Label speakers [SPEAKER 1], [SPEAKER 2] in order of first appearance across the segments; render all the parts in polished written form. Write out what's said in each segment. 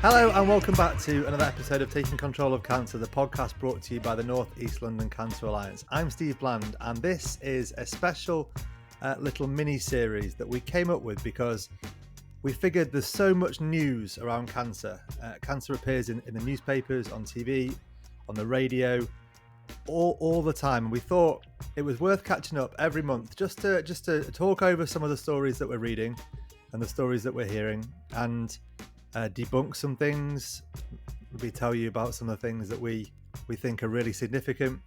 [SPEAKER 1] Hello and welcome back to another episode of Taking Control of Cancer, the podcast brought to you by the North East London Cancer Alliance. I'm Steve Bland, and this is a special little mini-series that we came up with because we figured there's so much news around cancer. Cancer appears in the newspapers, on TV, on the radio, all the time. And we thought it was worth catching up every month just to talk over some of the stories that we're reading and the stories that we're hearing, and debunk some things, maybe tell you about some of the things that we think are really significant.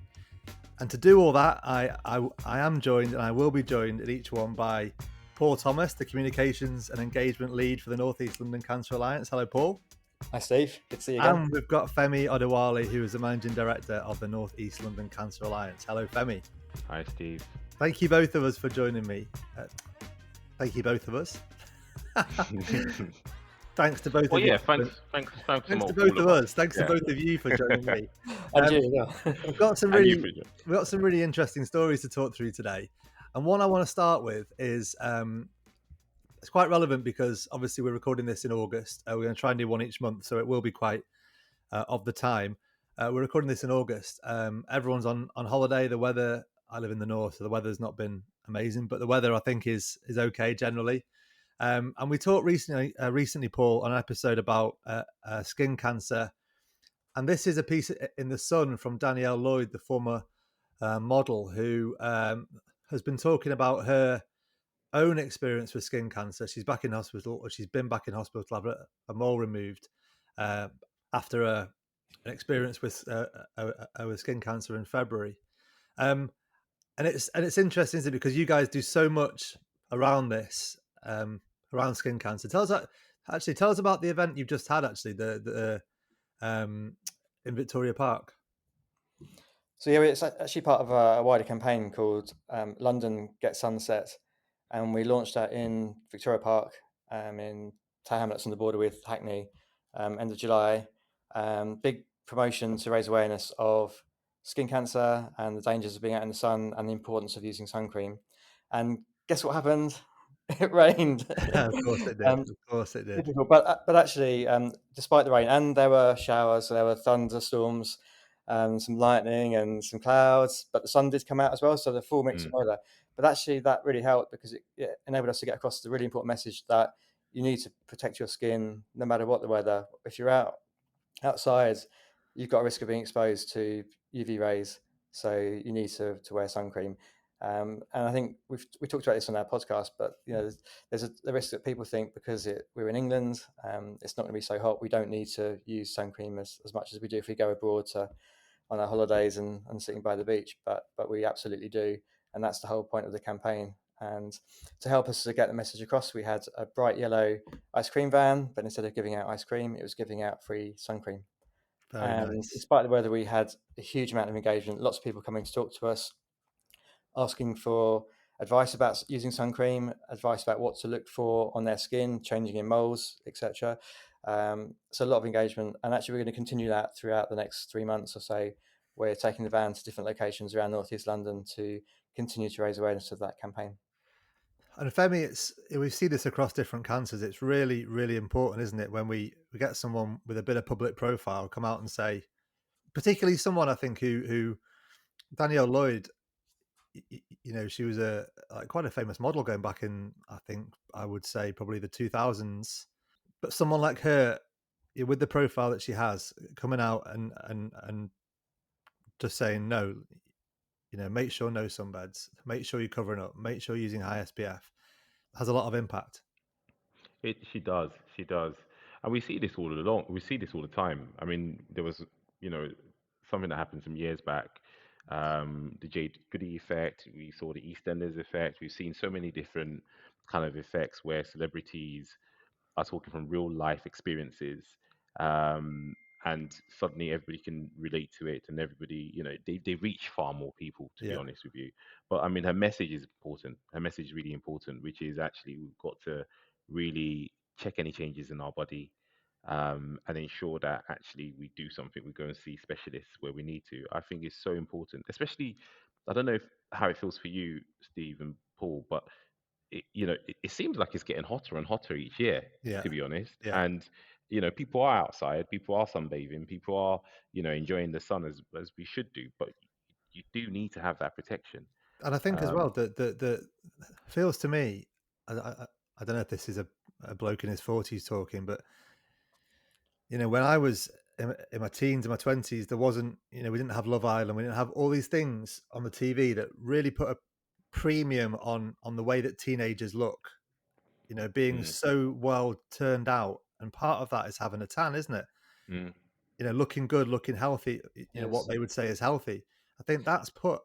[SPEAKER 1] And to do all that, I am joined, and I will be joined at each one by Paul Thomas, the Communications and Engagement Lead for the North East London Cancer Alliance. Hello, Paul.
[SPEAKER 2] Hi, Steve. Good to see you again.
[SPEAKER 1] And we've got Femi Odewale, who is the Managing Director of the North East London Cancer Alliance. Hello, Femi.
[SPEAKER 3] Hi, Steve.
[SPEAKER 1] Thank you both of us for joining me. Thank you both of us. Thanks to both of you.
[SPEAKER 3] Thanks
[SPEAKER 1] to both of us. Thanks to both of you for joining me.
[SPEAKER 2] And you, yeah.
[SPEAKER 1] We've got some really interesting stories to talk through today. And one I want to start with is it's quite relevant because obviously we're recording this in August. We're going to try and do one each month, so it will be quite of the time. We're recording this in August. Everyone's on holiday. The weather, I live in the north, so the weather's not been amazing, but the weather I think is okay generally. And we talked recently, Paul, on an episode about skin cancer. And this is a piece in The Sun from Danielle Lloyd, the former model, who has been talking about her own experience with skin cancer. She's back in hospital, or she's been back in hospital to have a mole removed after an experience with skin cancer in February. And it's interesting, isn't it? Because you guys do so much around this. Around skin cancer. Tell us about the event you've just had, actually, the in Victoria Park.
[SPEAKER 2] So yeah, it's actually part of a wider campaign called London Get Sunset, and we launched that in Victoria Park in Tower Hamlets on the border with Hackney, end of July. Big promotion to raise awareness of skin cancer and the dangers of being out in the sun and the importance of using sun cream. And guess what happened? It rained.
[SPEAKER 1] Of course it did.
[SPEAKER 2] Typical. But actually, despite the rain, and there were showers, there were thunderstorms, some lightning and some clouds, but the sun did come out as well, so the full mix of weather. But actually, that really helped because it enabled us to get across the really important message that you need to protect your skin no matter what the weather. If you're outside, you've got a risk of being exposed to UV rays, so you need to wear sun cream. And I think we talked about this on our podcast, but there's a risk that people think because we're in England, it's not going to be so hot. We don't need to use sun cream as much as we do if we go abroad on our holidays and sitting by the beach. But we absolutely do, and that's the whole point of the campaign. And to help us to get the message across, we had a bright yellow ice cream van, but instead of giving out ice cream, it was giving out free sun cream.
[SPEAKER 1] Very nice.
[SPEAKER 2] Despite the weather, we had a huge amount of engagement. Lots of people coming to talk to us, asking for advice about using sun cream, advice about what to look for on their skin, changing in moles, etc. So a lot of engagement, and actually we're going to continue that throughout the next 3 months or so. We're taking the van to different locations around North East London to continue to raise awareness of that campaign.
[SPEAKER 1] And Femi, we see this across different cancers. It's really, really important, isn't it, when we get someone with a bit of public profile come out and say, particularly someone I think who Danielle Lloyd, she was quite a famous model going back in, I think I would say probably the 2000s. But someone like her, with the profile that she has, coming out and just saying no, make sure no sunbeds, make sure you're covering up, make sure you're using high SPF, has a lot of impact.
[SPEAKER 3] She does, and we see this all along. We see this all the time. I mean, there was something that happened some years back. The Jade Goody effect. We saw the EastEnders effect. We've seen so many different kind of effects where celebrities are talking from real life experiences, and suddenly everybody can relate to it, and everybody, they reach far more people. To be honest with you, but I mean, her message is important. Her message is really important, which is actually we've got to really check any changes in our body. And ensure that actually we do something. We go and see specialists where we need to. I think it's so important, especially, I don't know how it feels for you, Steve and Paul, but it seems like it's getting hotter and hotter each year, to be honest.
[SPEAKER 1] Yeah.
[SPEAKER 3] And people are outside, people are sunbathing, people are, enjoying the sun as we should do, but you do need to have that protection.
[SPEAKER 1] And I think as
[SPEAKER 3] Um,
[SPEAKER 1] well that the feels to me, I don't know if this is a bloke in his 40s talking, but when I was in my teens, in my 20s, there wasn't, we didn't have Love Island, we didn't have all these things on the TV that really put a premium on the way that teenagers look, being
[SPEAKER 3] mm,
[SPEAKER 1] so well turned out, and part of that is having a tan, isn't it?
[SPEAKER 3] mm,
[SPEAKER 1] Looking good, looking healthy, what
[SPEAKER 2] Yes.
[SPEAKER 1] they would say is healthy. I think that's put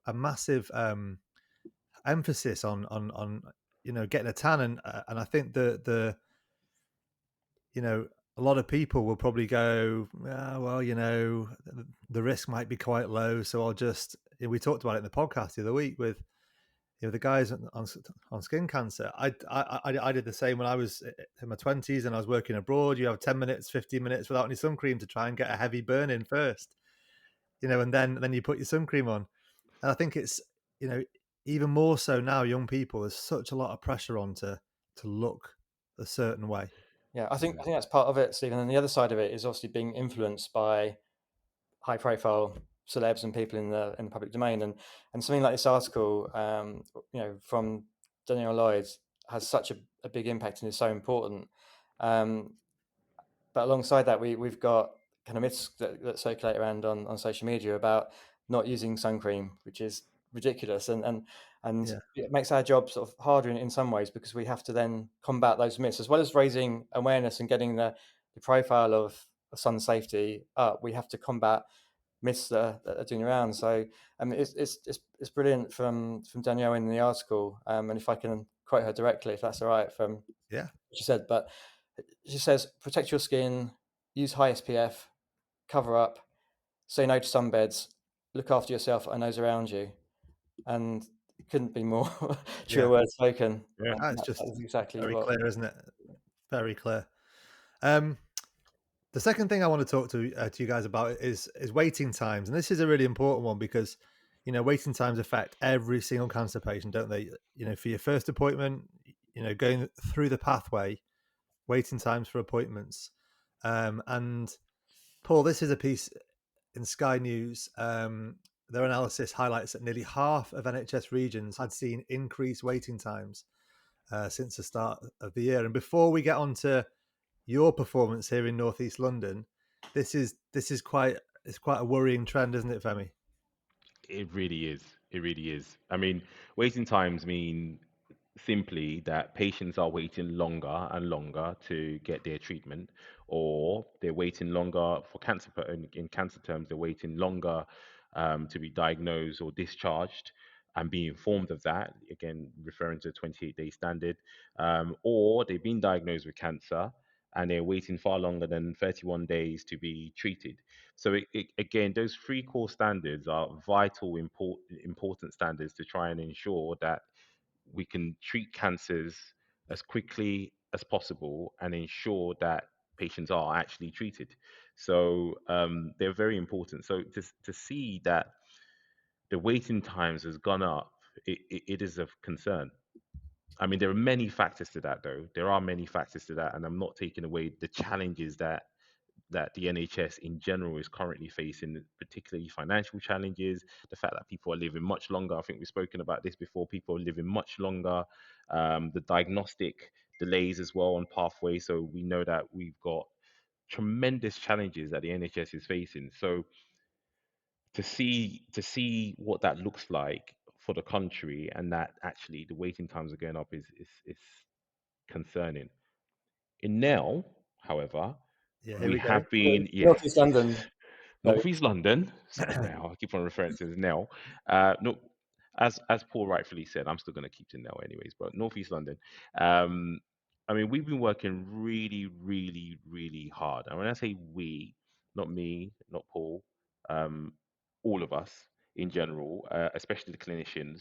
[SPEAKER 1] a massive emphasis on getting a tan, and I think a lot of people will probably go, "Ah, well, the risk might be quite low, so I'll just." We talked about it in the podcast the other week with the guys on skin cancer. I did the same when I was in my 20s and I was working abroad. You have 10 minutes, 15 minutes without any sun cream to try and get a heavy burn in first, and then you put your sun cream on. And I think it's even more so now. Young people, there's such a lot of pressure on to look a certain way.
[SPEAKER 2] Yeah, I think
[SPEAKER 3] mm.
[SPEAKER 2] that's part of it, Stephen. And the other side of it is obviously being influenced by high profile celebs and people in the public domain. And something like this article, from Danielle Lloyd has such a big impact and is so important. But alongside that, we've got kind of myths that circulate around on social media about not using sun cream, which is ridiculous, and
[SPEAKER 1] Yeah,
[SPEAKER 2] it makes our job sort of harder in some ways, because we have to then combat those myths as well as raising awareness and getting the profile of sun safety up. We have to combat myths that are doing around. So it's brilliant from Danielle in the article, and if I can quote her directly, if that's all right, from
[SPEAKER 1] yeah,
[SPEAKER 2] what she said. But she says, protect your skin, use high SPF, cover up, say no to sunbeds, look after yourself and those around you. And it couldn't be more
[SPEAKER 1] yeah.
[SPEAKER 2] truer words spoken.
[SPEAKER 3] Yeah.
[SPEAKER 1] It's just
[SPEAKER 2] That's exactly
[SPEAKER 1] very
[SPEAKER 2] what.
[SPEAKER 1] clear, isn't it? Very clear. The second thing I want to talk to you guys about is waiting times, and this is a really important one because waiting times affect every single cancer patient, don't they? For your first appointment, going through the pathway, waiting times for appointments, and Paul, this is a piece in Sky News. Their analysis highlights that nearly half of NHS regions had seen increased waiting times since the start of the year. And before we get on to your performance here in Northeast London, this is quite a worrying trend, isn't it, Femi?
[SPEAKER 3] It really is. It really is. I mean, waiting times mean simply that patients are waiting longer and longer to get their treatment, or they're waiting longer for cancer. In cancer terms, they're waiting longer to be diagnosed or discharged and be informed of that. Again, referring to the 28-day standard, or they've been diagnosed with cancer and they're waiting far longer than 31 days to be treated. So again, those three core standards are vital, important standards to try and ensure that we can treat cancers as quickly as possible and ensure that patients are actually treated. So they're very important. So to see that the waiting times has gone up, it is of concern. I mean, there are many factors to that, though. There are many factors to that, and I'm not taking away the challenges that the NHS in general is currently facing, particularly financial challenges, the fact that people are living much longer. I think we've spoken about this before. People are living much longer. The diagnostic delays as well on pathway. So we know that we've got tremendous challenges that the NHS is facing. So to see what that looks like for the country and that actually the waiting times are going up is concerning. In Nell, however,
[SPEAKER 1] Yeah, here
[SPEAKER 3] we
[SPEAKER 1] we go.
[SPEAKER 3] have been, yes,
[SPEAKER 2] Northeast London. So
[SPEAKER 3] Northeast London. Sorry, now I keep on referring to it as Nell. No, as Paul rightfully said, I'm still going to keep to Nell anyways. But Northeast London, um, I mean, we've been working really, really, really hard. And when I say we, not me, not Paul, um, all of us in general, especially the clinicians,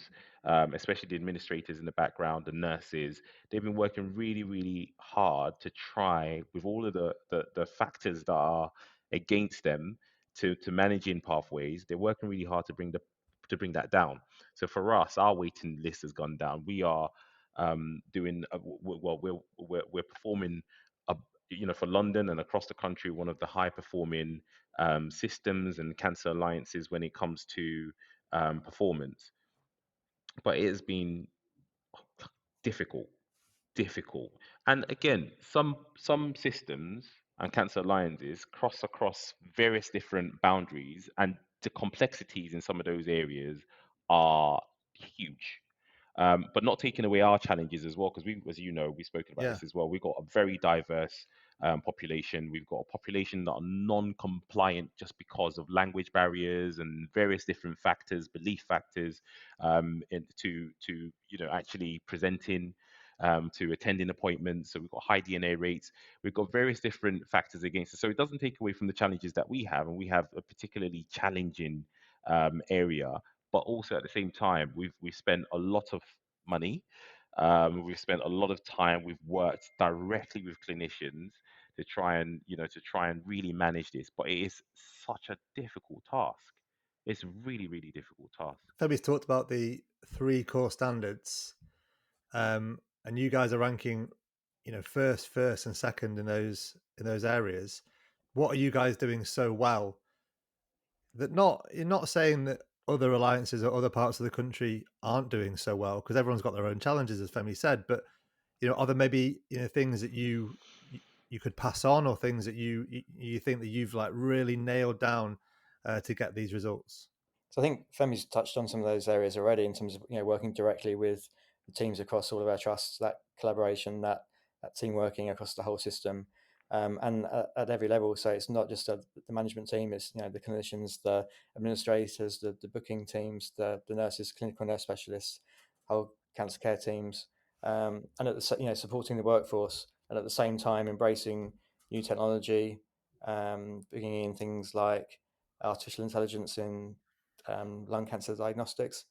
[SPEAKER 3] especially the administrators in the background, the nurses, they've been working really, really hard to try with all of the factors that are against them to managing pathways. They're working really hard to bring that down. So for us, our waiting list has gone down. We are doing well. We're performing for London and across the country, one of the high performing systems and cancer alliances when it comes to performance. But it has been difficult, difficult. And again, some systems and cancer alliances cross across various different boundaries, and the complexities in some of those areas are huge. But not taking away our challenges as well, because we, as you know, we've spoken about
[SPEAKER 1] Yeah.
[SPEAKER 3] this as well. We've got a very diverse population. We've got a population that are non-compliant just because of language barriers and various different factors, belief factors, to actually presenting. To attending appointments, so we've got high DNA rates. We've got various different factors against us, so it doesn't take away from the challenges that we have, and we have a particularly challenging area. But also at the same time, we've spent a lot of money. We've spent a lot of time. We've worked directly with clinicians to try and really manage this. But it is such a difficult task. It's a really, really difficult task.
[SPEAKER 1] Femi's talked about the 3 core standards, and you guys are ranking, first, and second in those areas. What are you guys doing so well that you're not saying that other alliances or other parts of the country aren't doing so well, because everyone's got their own challenges, as Femi said. But are there maybe things that you could pass on, or things that you think that you've like really nailed down to get these results?
[SPEAKER 2] So I think Femi's touched on some of those areas already in terms of working directly with the teams across all of our trusts, that collaboration, that team working across the whole system, and at every level. So it's not just the management team; it's the clinicians, the administrators, the booking teams, the nurses, clinical nurse specialists, whole cancer care teams, and at the supporting the workforce, and at the same time embracing new technology, bringing in things like artificial intelligence in lung cancer diagnostics,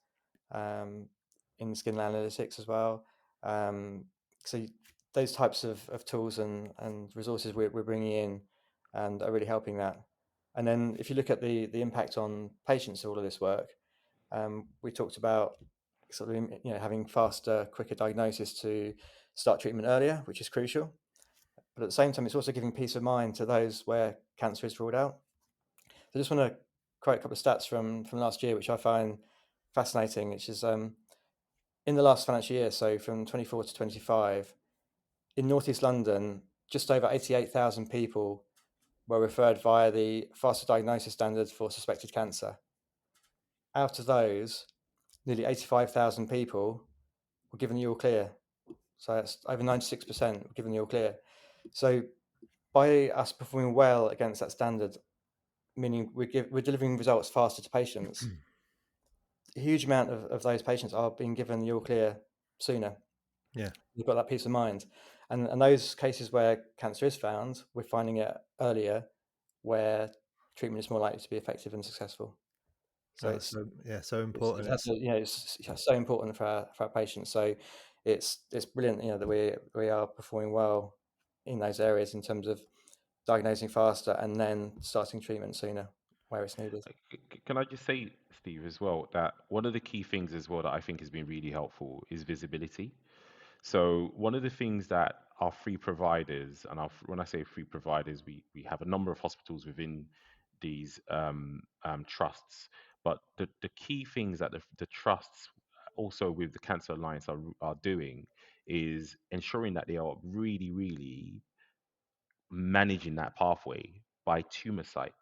[SPEAKER 2] in skin analytics as well. So those types of tools and resources we're bringing in and are really helping that. And then if you look at the impact on patients of all of this work, we talked about sort of having faster, quicker diagnosis to start treatment earlier, which is crucial. But at the same time, it's also giving peace of mind to those where cancer is ruled out. So I just want to quote a couple of stats from last year, which I find fascinating, which is in the last financial year, so from 24 to 25, in North East London, just over 88,000 people were referred via the faster diagnosis standards for suspected cancer. Out of those, nearly 85,000 people were given the all clear. So that's over 96% were given the all clear. So by us performing well against that standard, meaning we're delivering results faster to patients, a huge amount of those patients are being given the all clear sooner.
[SPEAKER 1] Yeah.
[SPEAKER 2] You've got that peace of mind. And those cases where cancer is found, we're finding it earlier, where treatment is more likely to be effective and successful. So
[SPEAKER 1] so important.
[SPEAKER 2] It's so important for our patients. So it's brilliant, that we are performing well in those areas in terms of diagnosing faster and then starting treatment sooner where it's needed.
[SPEAKER 3] Can I just say, Steve, as well, that one of the key things as well that I think has been really helpful is visibility. So one of the things that our free providers, and when I say free providers, we have a number of hospitals within these trusts, but the key things that the trusts also with the Cancer Alliance are doing is ensuring that they are really, really managing that pathway by tumor site.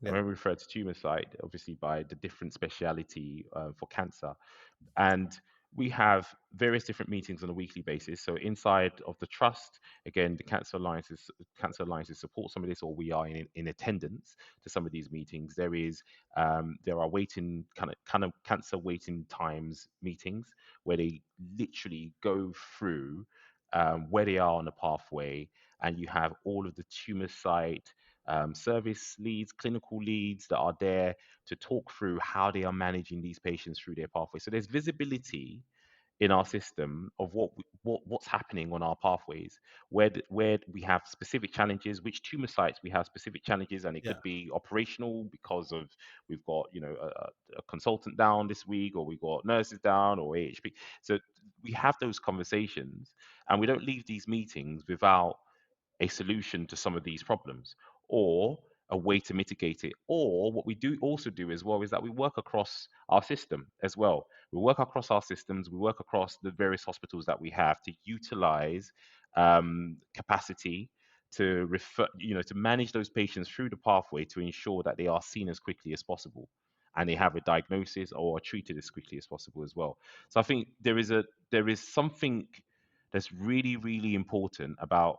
[SPEAKER 1] Yeah.
[SPEAKER 3] And when we refer to tumor site, obviously by the different speciality for cancer. And we have various different meetings on a weekly basis. So inside of the trust, again, the Cancer Alliances support some of this, or we are in attendance to some of these meetings. There are waiting kind of cancer waiting times meetings where they literally go through where they are on the pathway, and you have all of the tumor site service leads, clinical leads that are there to talk through how they are managing these patients through their pathway. So there's visibility in our system of what's happening on our pathways, where we have specific challenges, which tumor sites we have specific challenges, and it could be operational because of we've got a consultant down this week, or we've got nurses down, or AHP. So we have those conversations, and we don't leave these meetings without a solution to some of these problems, or a way to mitigate it. Or what we do also do as well is that we work across our system as well. We work across our systems, we work across the various hospitals that we have to utilize capacity to refer, to manage those patients through the pathway to ensure that they are seen as quickly as possible and they have a diagnosis or are treated as quickly as possible as well. So I think there is something that's really, really important about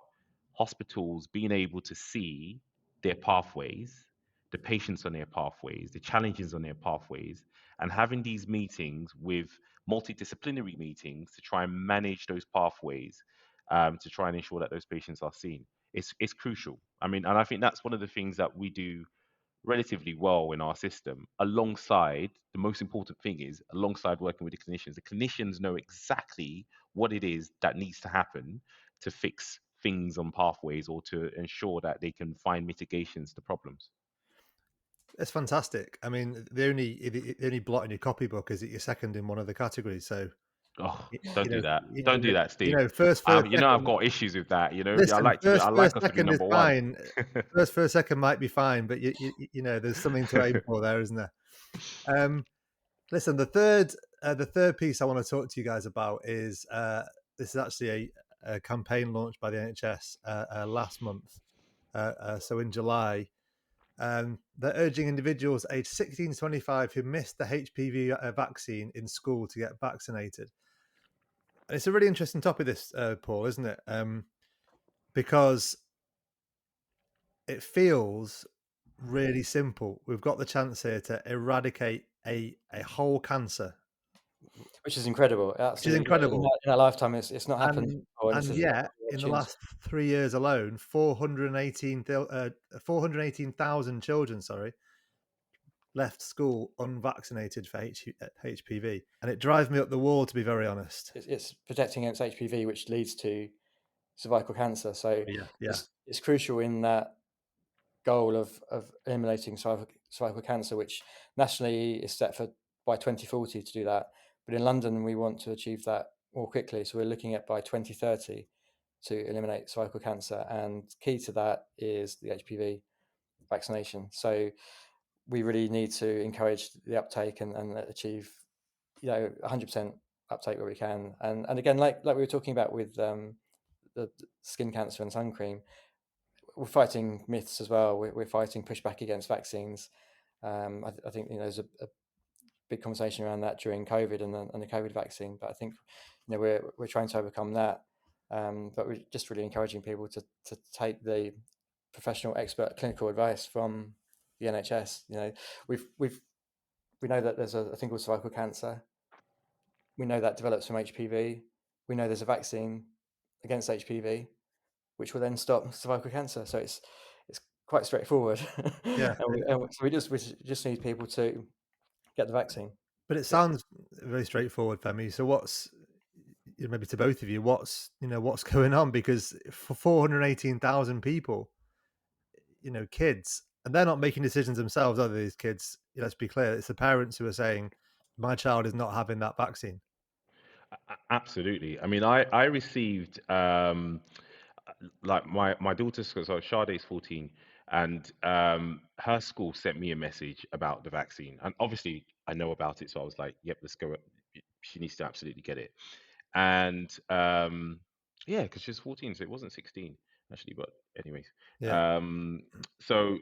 [SPEAKER 3] hospitals being able to see their pathways, the patients on their pathways, the challenges on their pathways, and having these meetings with multidisciplinary meetings to try and manage those pathways, to try and ensure that those patients are seen. It's crucial. I mean, and I think that's one of the things that we do relatively well in our system. Alongside, the most important thing is alongside working with the clinicians know exactly what it is that needs to happen to fix things on pathways or to ensure that they can find mitigations to problems.
[SPEAKER 1] It's fantastic. I mean, the only blot in your copybook is that you're second in one of the categories. So
[SPEAKER 3] Oh,
[SPEAKER 1] y-
[SPEAKER 3] don't
[SPEAKER 1] you
[SPEAKER 3] do
[SPEAKER 1] know,
[SPEAKER 3] that.
[SPEAKER 1] you,
[SPEAKER 3] Don't
[SPEAKER 1] you
[SPEAKER 3] do
[SPEAKER 1] know,
[SPEAKER 3] that, Steve.
[SPEAKER 1] first,
[SPEAKER 3] I've
[SPEAKER 1] second.
[SPEAKER 3] got issues with that. I
[SPEAKER 1] Listen,
[SPEAKER 3] like to be. I like
[SPEAKER 1] first,
[SPEAKER 3] us to be
[SPEAKER 1] second is
[SPEAKER 3] number one.
[SPEAKER 1] fine. First, second might be fine, but there's something to aim for there, isn't there? Listen, the third piece I want to talk to you guys about is this is actually a campaign launched by the NHS last month. So in July, they're urging individuals aged 16 to 25 who missed the HPV vaccine in school to get vaccinated. And it's a really interesting topic, this, Paul, isn't it? Because it feels really simple. We've got the chance here to eradicate a whole cancer,
[SPEAKER 2] which is incredible.
[SPEAKER 1] which is
[SPEAKER 2] Absolutely,
[SPEAKER 1] incredible.
[SPEAKER 2] in our lifetime, it's not happened
[SPEAKER 1] And
[SPEAKER 2] before, and this
[SPEAKER 1] and
[SPEAKER 2] is
[SPEAKER 1] yet,
[SPEAKER 2] an
[SPEAKER 1] in the
[SPEAKER 2] opportunity.
[SPEAKER 1] last 3 years alone, 418,000 children, left school unvaccinated for HPV, and it drives me up the wall, to be very honest.
[SPEAKER 2] It's protecting against HPV, which leads to cervical cancer. So
[SPEAKER 1] Yeah.
[SPEAKER 2] it's crucial in that goal of eliminating cervical cancer, which nationally is set for by 2040 to do that. But in London, we want to achieve that more quickly. So we're looking at by 2030 to eliminate cervical cancer. And key to that is the HPV vaccination. So we really need to encourage the uptake and achieve, 100% uptake where we can. And again, like we were talking about with the skin cancer and sun cream, we're fighting myths as well. We're fighting pushback against vaccines. I think there's a big conversation around that during COVID and the COVID vaccine. But I think we're trying to overcome that. But we're just really encouraging people to take the professional, expert, clinical advice from the NHS. We know that there's a thing called cervical cancer. We know that develops from HPV. We know there's a vaccine against HPV, which will then stop cervical cancer. So it's quite straightforward.
[SPEAKER 1] Yeah.
[SPEAKER 2] So we just need people to get the vaccine.
[SPEAKER 1] But it sounds very straightforward, Femi. So maybe to both of you, what's going on? Because for 418,000 people, kids, and they're not making decisions themselves, are they, these kids? Let's be clear, it's the parents who are saying, my child is not having that vaccine.
[SPEAKER 3] Absolutely. I mean, I received like my daughter's school. So Sade's 14, and her school sent me a message about the vaccine, and obviously I know about it, so I was like, "Yep, let's go." She needs to absolutely get it, and yeah, because she's 14, so it wasn't 16 actually. But anyways,
[SPEAKER 1] Yeah.
[SPEAKER 3] so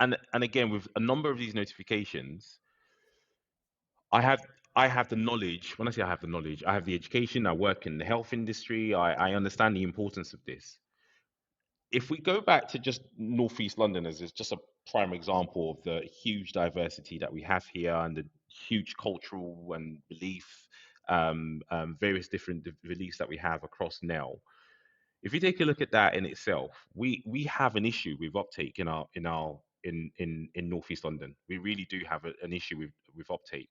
[SPEAKER 3] and again with a number of these notifications, I have I have the knowledge. When I say I have the knowledge, I have the education. I work in the health industry. I understand the importance of this. If we go back to just Northeast London as just a prime example of the huge diversity that we have here and the huge cultural and belief, various different beliefs that we have across now. If you take a look at that in itself, we have an issue with uptake in Northeast London. We really do have an issue with uptake,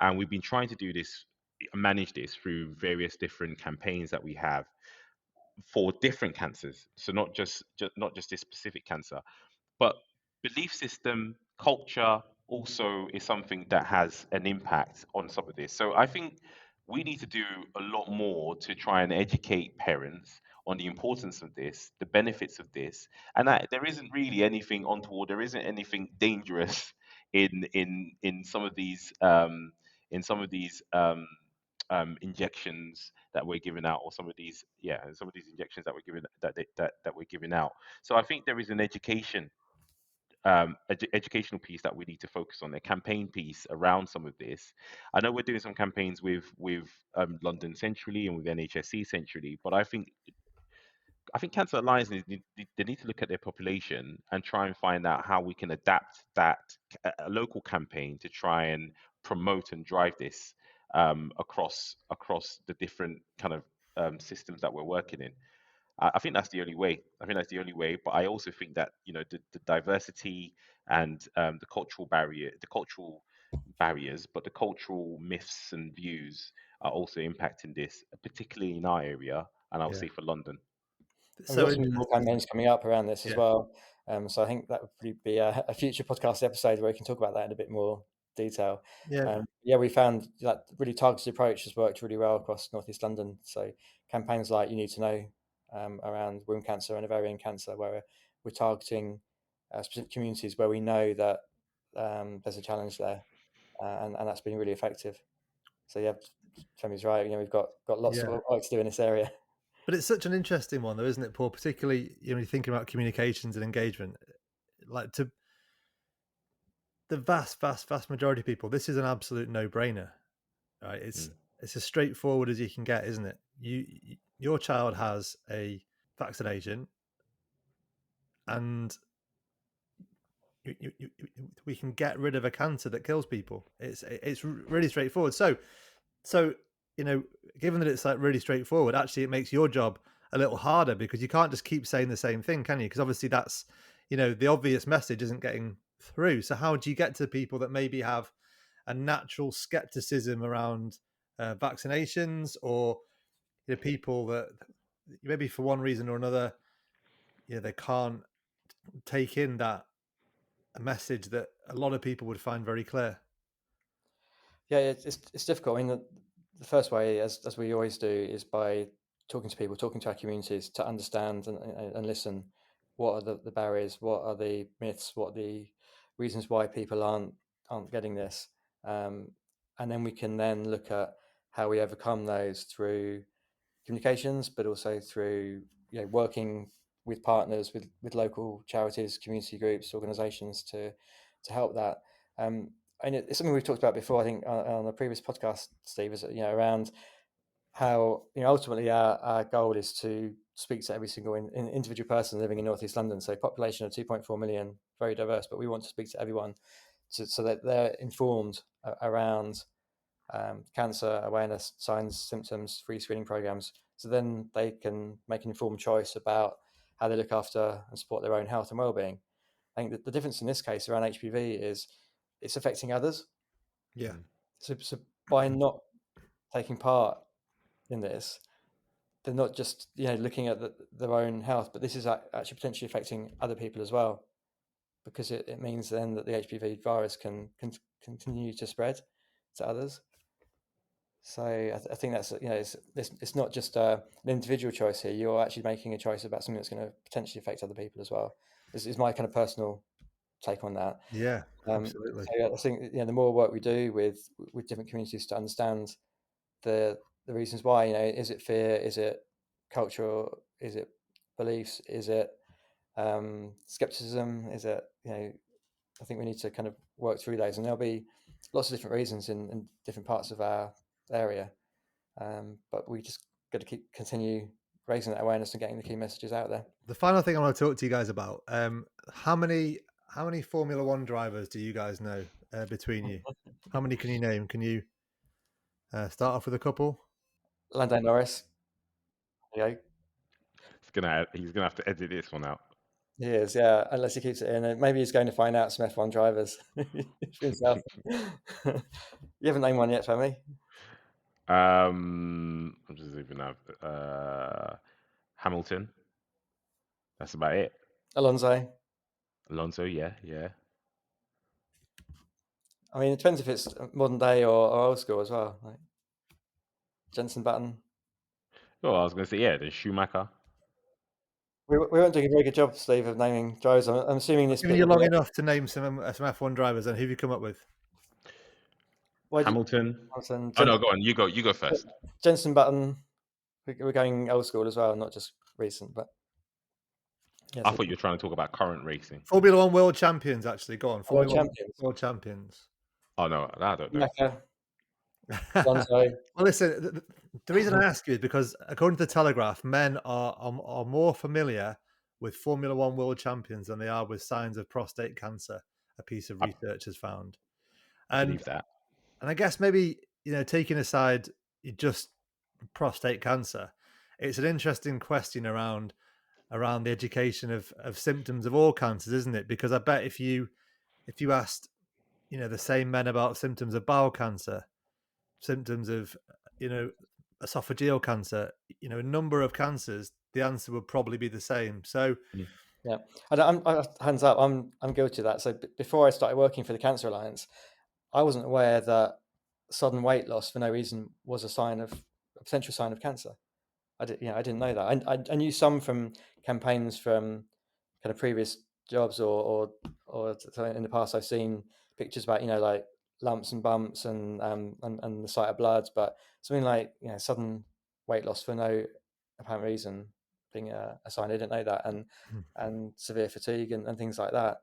[SPEAKER 3] and we've been trying to do this, manage this through various different campaigns that we have for different cancers. So not just this specific cancer, but belief system, culture also is something that has an impact on some of this. So I think we need to do a lot more to try and educate parents on the importance of this, the benefits of this, and that there isn't really anything untoward, there isn't anything dangerous in some of these in some of these injections that we're giving out, or some of these injections that we're giving that we're giving out. So I think there is an educational piece that we need to focus on, a campaign piece around some of this. I know we're doing some campaigns with London centrally and with NHSC centrally, but I think Cancer Alliance they need to look at their population and try and find out how we can adapt that a local campaign to try and promote and drive this across the different kind of systems that we're working in. I think that's the only way. I think that's the only way. But I also think that the diversity and the cultural barriers, but the cultural myths and views are also impacting this, particularly in our area, and I would say for London.
[SPEAKER 2] And we've
[SPEAKER 1] So
[SPEAKER 2] got some more campaigns coming up around this as
[SPEAKER 1] Yeah.
[SPEAKER 2] well. So I think that would probably be a future podcast episode where we can talk about that in a bit more detail.
[SPEAKER 1] Yeah.
[SPEAKER 2] We found that really targeted approach has worked really well across North East London. So campaigns like You Need to Know around womb cancer and ovarian cancer, where we're targeting specific communities where we know that there's a challenge there, and that's been really effective. So yeah, Femi's right. We've got lots of work to do in this area.
[SPEAKER 1] But it's such an interesting one, though, isn't it, Paul? Particularly, you're thinking about communications and engagement. Like, to the vast majority of people, this is an absolute no-brainer, right? It's as straightforward as you can get, isn't it? Your child has a vaccination, and we can get rid of a cancer that kills people. It's really straightforward. So given that it's like really straightforward, actually it makes your job a little harder, because you can't just keep saying the same thing, can you? Because obviously that's the obvious message isn't getting through. So how do you get to people that maybe have a natural skepticism around vaccinations, or people that maybe for one reason or another they can't take in that a message that a lot of people would find very clear?
[SPEAKER 2] Yeah, it's difficult. I mean, the first way, as we always do, is by talking to people, talking to our communities, to understand and listen. What are the barriers? What are the myths? What are the reasons why people aren't getting this? And then we can then look at how we overcome those through communications, but also through working with partners, with local charities, community groups, organisations to help that. And it's something we've talked about before, I think, on a previous podcast, Steve, is around how ultimately our goal is to speak to every single individual person living in North East London. So population of 2.4 million, very diverse, but we want to speak to everyone so that they're informed around cancer awareness, signs, symptoms, free screening programs. So then they can make an informed choice about how they look after and support their own health and well-being. I think that the difference in this case around HPV is it's affecting others.
[SPEAKER 1] Yeah.
[SPEAKER 2] So by not taking part in this, they're not just looking at their own health, but this is actually potentially affecting other people as well, because it means then that the HPV virus can continue to spread to others. So I think that's it's not just an individual choice here. You're actually making a choice about something that's going to potentially affect other people as well. This is my kind of personal take on that.
[SPEAKER 1] Yeah, absolutely.
[SPEAKER 2] So I think the more work we do with different communities to understand the reasons why, is it fear, is it cultural, is it beliefs, is it skepticism, is it I think we need to kind of work through those, and there'll be lots of different reasons in different parts of our area. But we just got to continue raising that awareness and getting the key messages out there.
[SPEAKER 1] The final thing I want to talk to you guys about: how many Formula One drivers do you guys know between you? How many can you name? Can you start off with a couple?
[SPEAKER 2] Lando Norris. Yeah,
[SPEAKER 3] He's gonna have to edit this one out.
[SPEAKER 2] he is. Yeah, unless he keeps it in. Maybe he's going to find out some F1 drivers himself. You haven't named one yet, Femi?
[SPEAKER 3] I'm just even have Hamilton. That's about it.
[SPEAKER 2] Alonso,
[SPEAKER 3] yeah.
[SPEAKER 2] I mean, it depends if it's modern day or old school as well. Jensen Button.
[SPEAKER 3] Oh, I was going to say, yeah, there's Schumacher.
[SPEAKER 2] We weren't doing a very good job, Steve, of naming drivers. I'm assuming this.
[SPEAKER 1] Giving you long enough to name some F1 drivers, and who have you come up with?
[SPEAKER 3] Hamilton.
[SPEAKER 2] Jensen,
[SPEAKER 3] Oh no, go on. You go first.
[SPEAKER 2] Jensen Button. We're going old school as well, not just recent. But yeah,
[SPEAKER 3] I thought you were trying to talk about current racing.
[SPEAKER 1] Formula One world champions, actually. Go on.
[SPEAKER 2] World
[SPEAKER 1] Formula
[SPEAKER 2] champions.
[SPEAKER 1] World champions.
[SPEAKER 3] Oh no, I don't know.
[SPEAKER 2] Alonso.
[SPEAKER 1] Well, listen, the reason I ask you is because, according to the Telegraph, men are more familiar with Formula One world champions than they are with signs of prostate cancer, a piece of research has found.
[SPEAKER 3] I believe that.
[SPEAKER 1] And I guess maybe, taking aside just prostate cancer, it's an interesting question around the education of symptoms of all cancers, isn't it? Because I bet if you asked, the same men about symptoms of bowel cancer, symptoms of, esophageal cancer, a number of cancers, the answer would probably be the same. So,
[SPEAKER 2] yeah, hands up, I'm guilty of that. So before I started working for the Cancer Alliance, I wasn't aware that sudden weight loss for no reason was a potential sign of cancer. I didn't know that. I knew some from campaigns from kind of previous jobs or in the past. I've seen pictures about like lumps and bumps and the sight of blood, but something like sudden weight loss for no apparent reason being a sign, I didn't know that, and severe fatigue and things like that.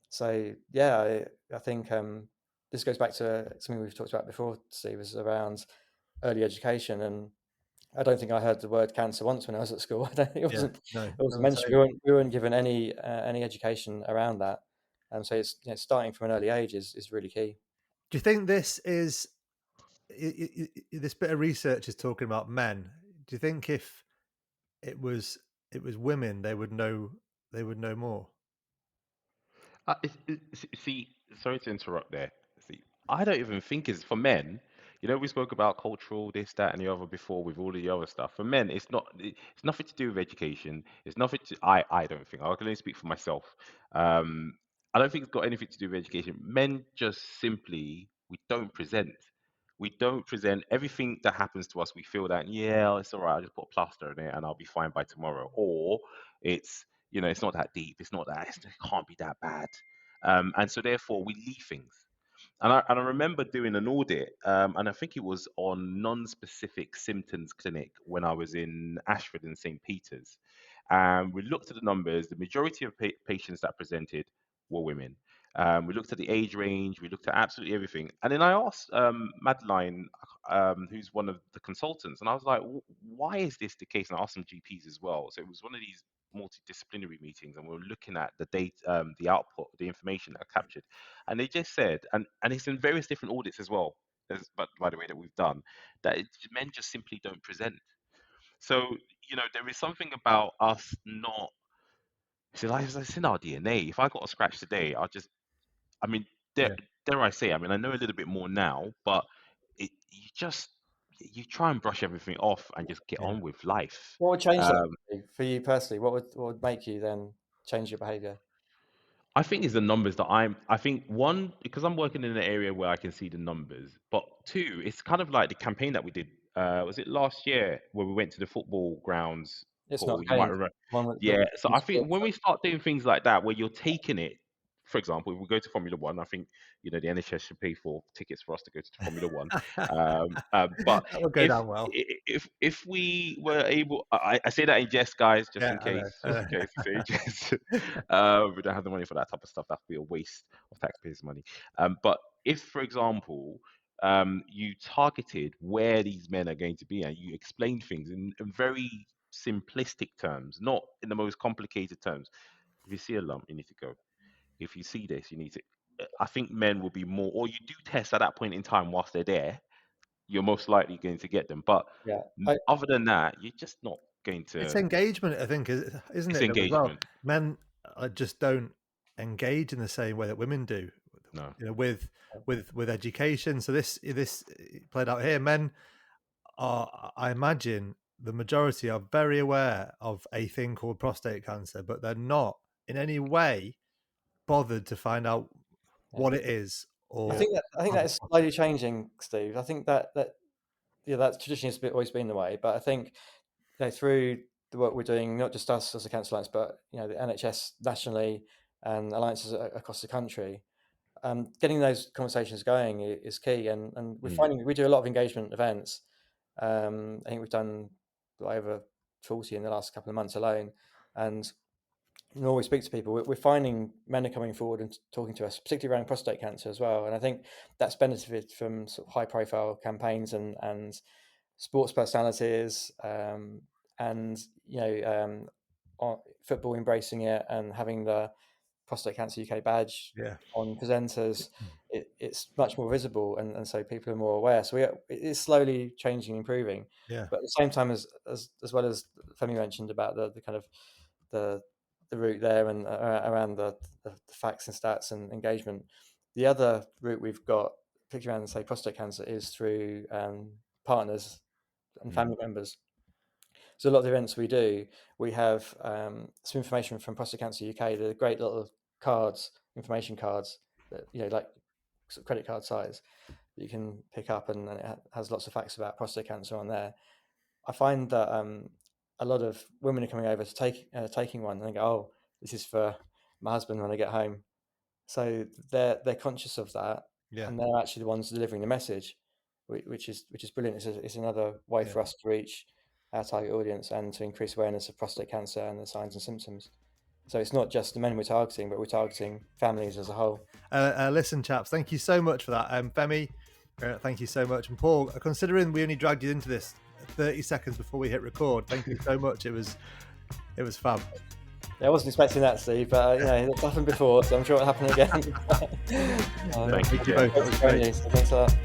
[SPEAKER 2] So yeah, I think this goes back to something we've talked about before, Steve, is around early education. And I don't think I heard the word cancer once when I was at school. I don't think it wasn't mentioned. We weren't given any education around that, and so it's starting from an early age is really key.
[SPEAKER 1] Do you think this is this bit of research is talking about men? Do you think if it was women, they would know more?
[SPEAKER 3] See, sorry to interrupt there. See, I don't even think it's for men. We spoke about cultural, this, that, and the other before with all the other stuff. For men, it's not. It's nothing to do with education. It's nothing to. I don't think. I can only speak for myself. I don't think it's got anything to do with education. Men just simply we don't present. We don't present everything that happens to us. We feel that yeah, it's all right. I'll just put a plaster in it and I'll be fine by tomorrow. Or it's it's not that deep. It's not that. It can't be that bad. And so therefore we leave things. And I remember doing an audit, and I think it was on non-specific symptoms clinic when I was in Ashford and St. Peter's. And we looked at the numbers. The majority of patients that presented were women. We looked at the age range. We looked at absolutely everything. And then I asked Madeline, who's one of the consultants, and I was like, why is this the case? And I asked some GPs as well. So it was one of these multidisciplinary meetings, and we were looking at the data, the output, the information that I captured, and they just said, and it's in various different audits as well. But by the way, that we've done that, men just simply don't present. So there is something about us not. It's in our DNA. If I got a scratch today, I mean, dare I say, I mean, I know a little bit more now, but you try and brush everything off and just get on with life.
[SPEAKER 2] What would change that for you personally? What would make you then change your behaviour?
[SPEAKER 3] I think it's the numbers that I think one, because I'm working in an area where I can see the numbers, but two, it's kind of like the campaign that we did. Was it last year where we went to the football grounds?
[SPEAKER 2] It's
[SPEAKER 3] Paul,
[SPEAKER 2] not
[SPEAKER 3] you might remember. Yeah. So I think when we start doing things like that, where you're taking it, for example, if we go to Formula One, I think the NHS should pay for tickets for us to go to Formula One. But
[SPEAKER 1] that would go down well.
[SPEAKER 3] If we were able, I say that in jest, guys, just in case, say jest. We don't have the money for that type of stuff. That would be a waste of taxpayers' money. But if, for example, you targeted where these men are going to be and you explained things in very simplistic terms, not in the most complicated terms. If you see a lump, you need to go. If you see this, you need to. I think men will be more, or you do tests at that point in time whilst they're there. You're most likely going to get them, but other than that, you're just not going to.
[SPEAKER 1] It's engagement, I think, isn't
[SPEAKER 3] it's
[SPEAKER 1] it?
[SPEAKER 3] Engagement.
[SPEAKER 1] Well, men just don't engage in the same way that women do.
[SPEAKER 3] No.
[SPEAKER 1] With education. So this played out here. Men are, I imagine, the majority are very aware of a thing called prostate cancer, but they're not in any way bothered to find out what it is. Or
[SPEAKER 2] I think that is slowly changing, Steve. I think that that's traditionally always been the way. But I think through the work we're doing, not just us as a Cancer Alliance, but the NHS nationally and alliances across the country, getting those conversations going is key. And we're finding we do a lot of engagement events. I think we've done over 40 in the last couple of months alone, and we always speak to people. We're finding men are coming forward and talking to us, particularly around prostate cancer as well. And I think that's benefited from sort of high-profile campaigns and sports personalities, and football embracing it and having the Prostate Cancer UK badge on presenters. It's much more visible, and so people are more aware. So it's slowly changing, improving.
[SPEAKER 1] Yeah.
[SPEAKER 2] But at the same time, as well as Femi mentioned about the kind of the route there and around the facts and stats and engagement, the other route we've got, particularly around, say, prostate cancer, is through partners and family members. So a lot of the events we do, we have some information from Prostate Cancer UK. They're great little cards, information cards, that, like sort of credit card size, that you can pick up, and it has lots of facts about prostate cancer on there. I find that a lot of women are coming over to taking one, and they go, "Oh, this is for my husband when I get home." So they're conscious of that, and they're actually the ones delivering the message, which is brilliant. It's another way for us to reach our target audience and to increase awareness of prostate cancer and the signs and symptoms. So it's not just the men we're targeting, but we're targeting families as a whole.
[SPEAKER 1] Listen, chaps, thank you so much for that. Femi, thank you so much. And Paul, considering we only dragged you into this 30 seconds before we hit record, thank you so much. It was fab.
[SPEAKER 2] Yeah, I wasn't expecting that, Steve, but it's happened before, so I'm sure it'll happen again.
[SPEAKER 1] Thank you both.
[SPEAKER 2] Thanks a lot.